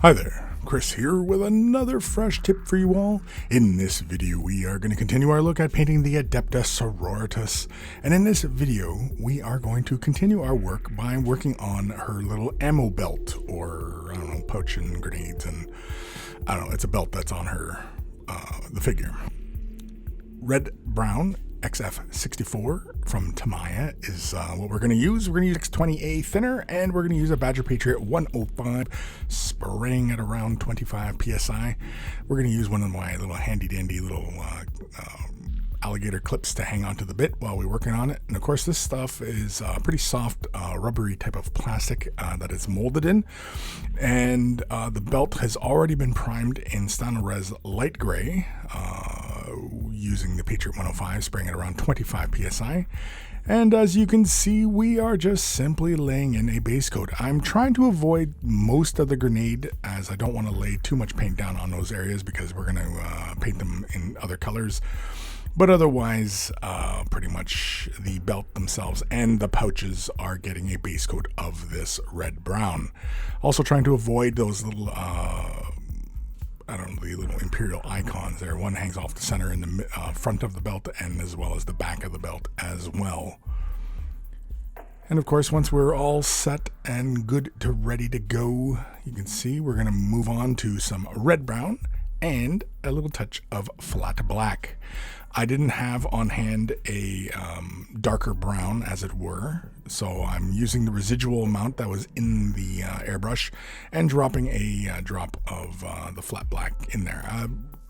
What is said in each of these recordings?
Hi there, Chris here with another fresh tip for you all. In this video we are going to continue our look at painting the ADEPTA Sororitas, and in this video we are going to continue our work by working on her little ammo belt, or I don't know, pouch and grenades, and I don't know, it's a belt that's on her, the figure. Red Brown XF64 from Tamiya is what we're going to use. We're going to use X20A thinner, and we're going to use a Badger Patriot 105 spraying at around 25 psi. We're going to use one of my little handy dandy little alligator clips to hang onto the bit while we're working on it. And of course this stuff is pretty soft, rubbery type of plastic that it's molded in. And the belt has already been primed in Res light gray using the Patriot 105, spraying at around 25 psi. And as you can see, we are just simply laying in a base coat. I'm trying to avoid most of the grenade, as I don't want to lay too much paint down on those areas because we're going to paint them in other colors. But otherwise, pretty much the belt themselves and the pouches are getting a base coat of this red-brown. Also trying to avoid those little, I don't know, the little imperial icons there. One hangs off the center in the front of the belt, and as well as the back of the belt as well. And of course, once we're all set and good to ready to go, you can see we're going to move on to some red-brown and a little touch of flat black. I didn't have on hand a darker brown, as it were, so I'm using the residual amount that was in the airbrush and dropping a drop of the flat black in there.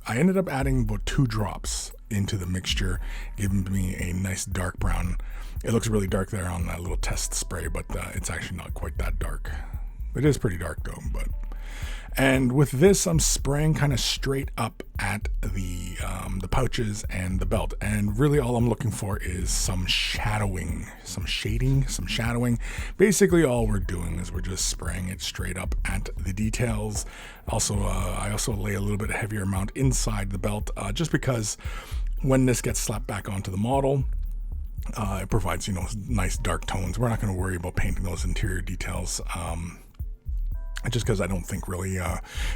I ended up adding about 2 drops into the mixture, giving me a nice dark brown. It looks really dark there on that little test spray, but it's actually not quite that dark. It is pretty dark though, but... And with this, I'm spraying kind of straight up at the pouches and the belt. And really all I'm looking for is some shadowing, some shading, some shadowing. Basically all we're doing is we're just spraying it straight up at the details. Also, I also lay a little bit heavier amount inside the belt, just because when this gets slapped back onto the model, it provides, nice dark tones. We're not going to worry about painting those interior details. Just because I don't think really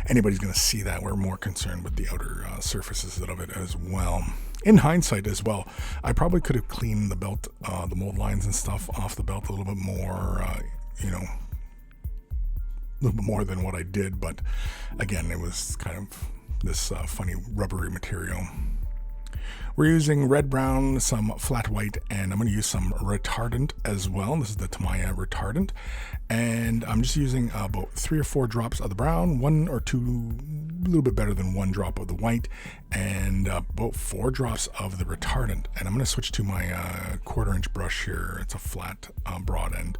anybody's going to see that. We're more concerned with the outer surfaces of it as well. In hindsight as well, I probably could have cleaned the belt, the mold lines and stuff off the belt a little bit more, a little bit more than what I did. But again, it was kind of this funny rubbery material. We're using red brown, some flat white, and I'm going to use some retardant as well. This is the Tamiya retardant. And I'm just using about 3 or 4 drops of the brown, 1 or 2, a little bit better than 1 drop of the white, and about 4 drops of the retardant. And I'm going to switch to my 1/4-inch brush here. It's a flat broad end.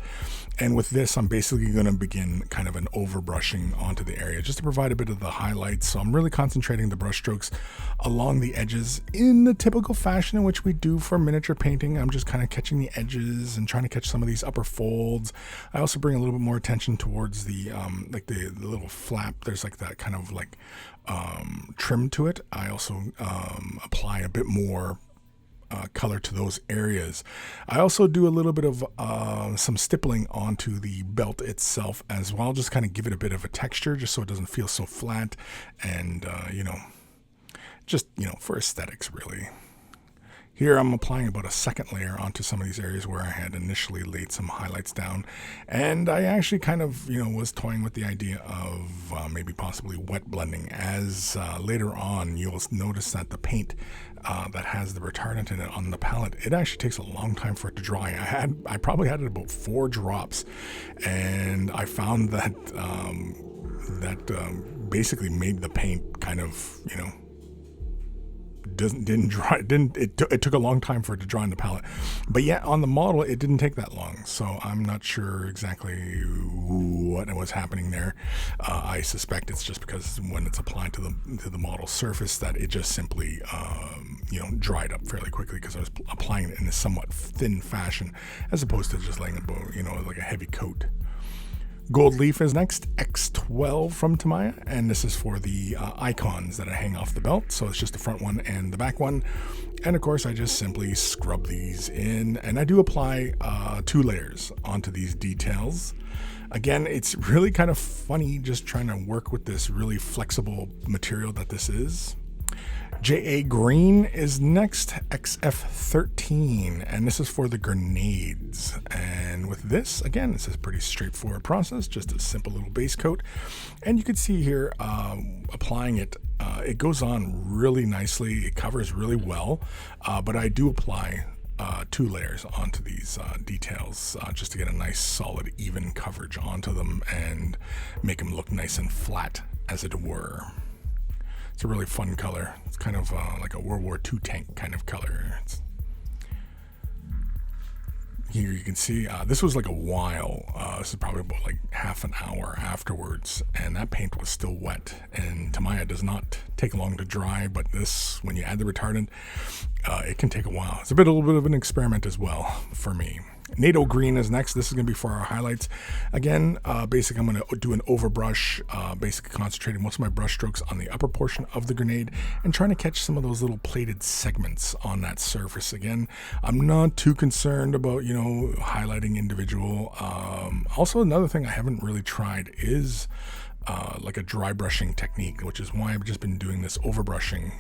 And with this, I'm basically going to begin kind of an overbrushing onto the area just to provide a bit of the highlights. So I'm really concentrating the brush strokes along the edges in the typical fashion in which we do for miniature painting. I'm just kind of catching the edges and trying to catch some of these upper folds. I also bring a little bit more attention towards the like the little flap. There's like that kind of like trim to it. I also apply a bit more color to those areas. I also do a little bit of some stippling onto the belt itself as well, just kind of give it a bit of a texture, just so it doesn't feel so flat, and just for aesthetics really. Here I'm applying about a second layer onto some of these areas where I had initially laid some highlights down, and I actually kind of was toying with the idea of maybe possibly wet blending, as later on you'll notice that the paint that has the retardant in it on the palette, it actually takes a long time for it to dry. I probably had it about 4 drops, and I found that basically made the paint kind of didn't dry. It took a long time for it to dry on the palette, but yet on the model it didn't take that long. So I'm not sure exactly what was happening there. I suspect it's just because when it's applied to the model surface that it just simply dried up fairly quickly, because I was applying it in a somewhat thin fashion as opposed to just laying like a heavy coat. Gold leaf is next, X12 from Tamiya, and this is for the icons that I hang off the belt. So it's just the front one and the back one. And of course I just simply scrub these in, and I do apply 2 layers onto these details. Again, it's really kind of funny just trying to work with this really flexible material that this is. JA Green is next, XF13, and this is for the grenades. And with this, again, this is a pretty straightforward process, just a simple little base coat. And you can see here, applying it, it goes on really nicely, it covers really well, but I do apply 2 layers onto these details just to get a nice solid even coverage onto them and make them look nice and flat, as it were. It's a really fun color. It's kind of like a World War II tank kind of color. Here you can see this was like a while. This is probably about like half an hour afterwards, and that paint was still wet. And Tamiya does not take long to dry, but this, when you add the retardant, it can take a while. It's a little bit of an experiment as well for me. NATO Green is next. This is going to be for our highlights. Again, basically I'm going to do an overbrush, basically concentrating most of my brush strokes on the upper portion of the grenade and trying to catch some of those little plated segments on that surface. Again, I'm not too concerned about, highlighting individual. Also, another thing I haven't really tried is like a dry brushing technique, which is why I've just been doing this overbrushing,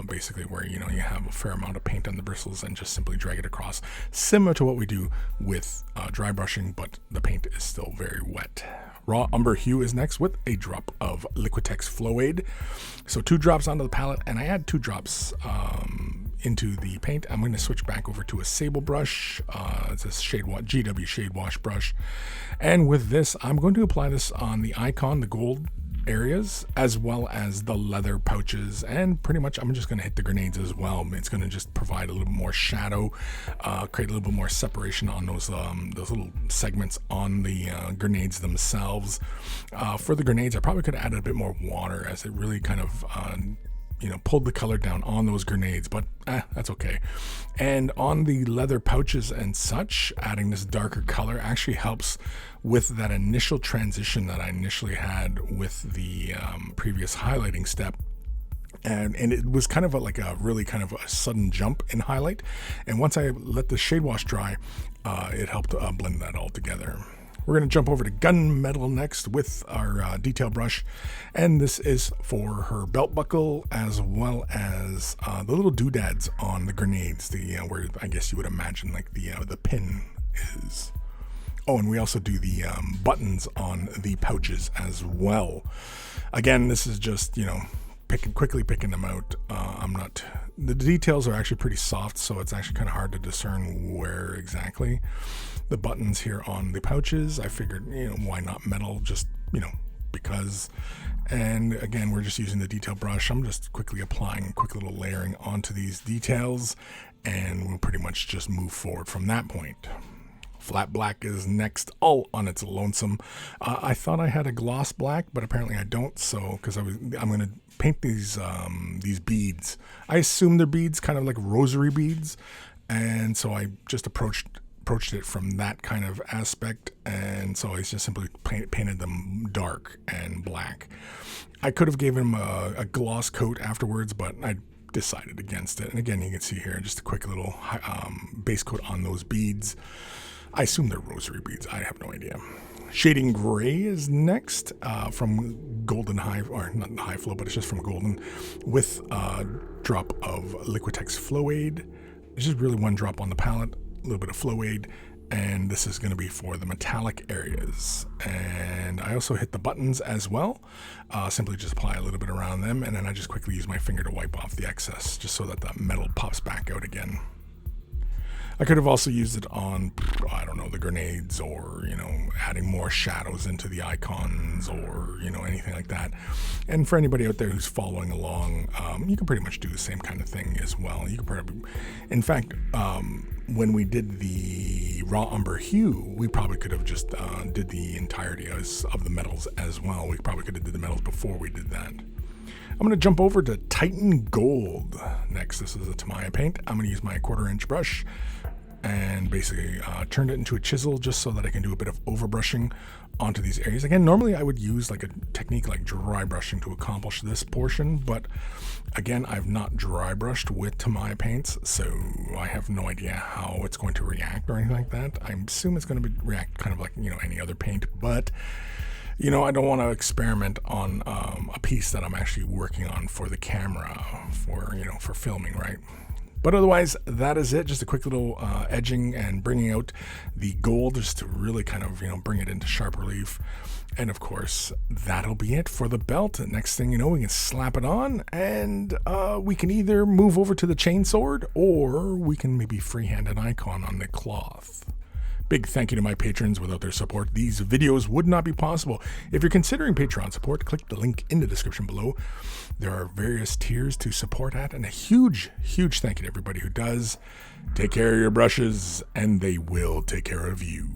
basically where you have a fair amount of paint on the bristles and just simply drag it across, similar to what we do with dry brushing, but the paint is still very wet. Raw Umber Hue is next with a drop of Liquitex Flow Aid. So 2 drops onto the palette, and I add 2 drops into the paint. I'm going to switch back over to a sable brush. It's a GW Shade Wash brush. And with this, I'm going to apply this on the icon, the gold areas, as well as the leather pouches, and pretty much I'm just going to hit the grenades as well. It's going to just provide a little bit more shadow, create a little bit more separation on those little segments on the grenades themselves. For the grenades, I probably could add a bit more water, as it really kind of pulled the color down on those grenades, but that's okay. And on the leather pouches and such, adding this darker color actually helps with that initial transition that I initially had with the previous highlighting step. And it was kind of like a really kind of a sudden jump in highlight. And once I let the shade wash dry, it helped blend that all together. We're going to jump over to Gunmetal next with our detail brush, and this is for her belt buckle as well as the little doodads on the grenades, where I guess you would imagine like the pin is. Oh, and we also do the buttons on the pouches as well. Again, this is just quickly picking them out. The details are actually pretty soft, so it's actually kind of hard to discern where exactly. The buttons here on the pouches, I figured, why not metal, just, because. And again, we're just using the detail brush. I'm just quickly applying quick little layering onto these details, and we'll pretty much just move forward from that point. Flat black is next, all on its lonesome. I thought I had a gloss black, but apparently I don't. So, because I'm going to paint these beads. I assume they're beads, kind of like rosary beads, and so I just approached it from that kind of aspect, and so I just simply painted them dark and black. I could have given them a gloss coat afterwards, but I decided against it. And again, you can see here just a quick little base coat on those beads. I assume they're rosary beads. I have no idea. Shading Gray is next from Golden High, or not High Flow, but it's just from Golden, with a drop of Liquitex Flow Aid. It's just really 1 drop on the palette, a little bit of Flow Aid, and this is going to be for the metallic areas. And I also hit the buttons as well. Simply just apply a little bit around them, and then I just quickly use my finger to wipe off the excess, just so that the metal pops back out again. I could have also used it on, I don't know, the grenades, or, adding more shadows into the icons, or, anything like that. And for anybody out there who's following along, you can pretty much do the same kind of thing as well. You could probably, in fact, when we did the Raw Umber Hue, we probably could have just did the entirety of the metals as well. We probably could have did the metals before we did that. I'm going to jump over to Titan Gold next. This is a Tamiya paint. I'm going to use my 1/4 inch brush, and basically turned it into a chisel just so that I can do a bit of overbrushing onto these areas. Again, normally I would use like a technique like dry brushing to accomplish this portion, but again, I've not dry brushed with Tamiya paints, so I have no idea how it's going to react or anything like that. I assume it's going to react kind of like, any other paint, but I don't want to experiment on a piece that I'm actually working on for the camera, for filming, right? But otherwise, that is it. Just a quick little edging and bringing out the gold just to really kind of, bring it into sharp relief. And of course, that'll be it for the belt. Next thing you know, we can slap it on and we can either move over to the chainsword or we can maybe freehand an icon on the cloth. Big thank you to my patrons. Without their support, these videos would not be possible. If you're considering Patreon support, click the link in the description below. There are various tiers to support at, and a huge, huge thank you to everybody who does. Take care of your brushes, and they will take care of you.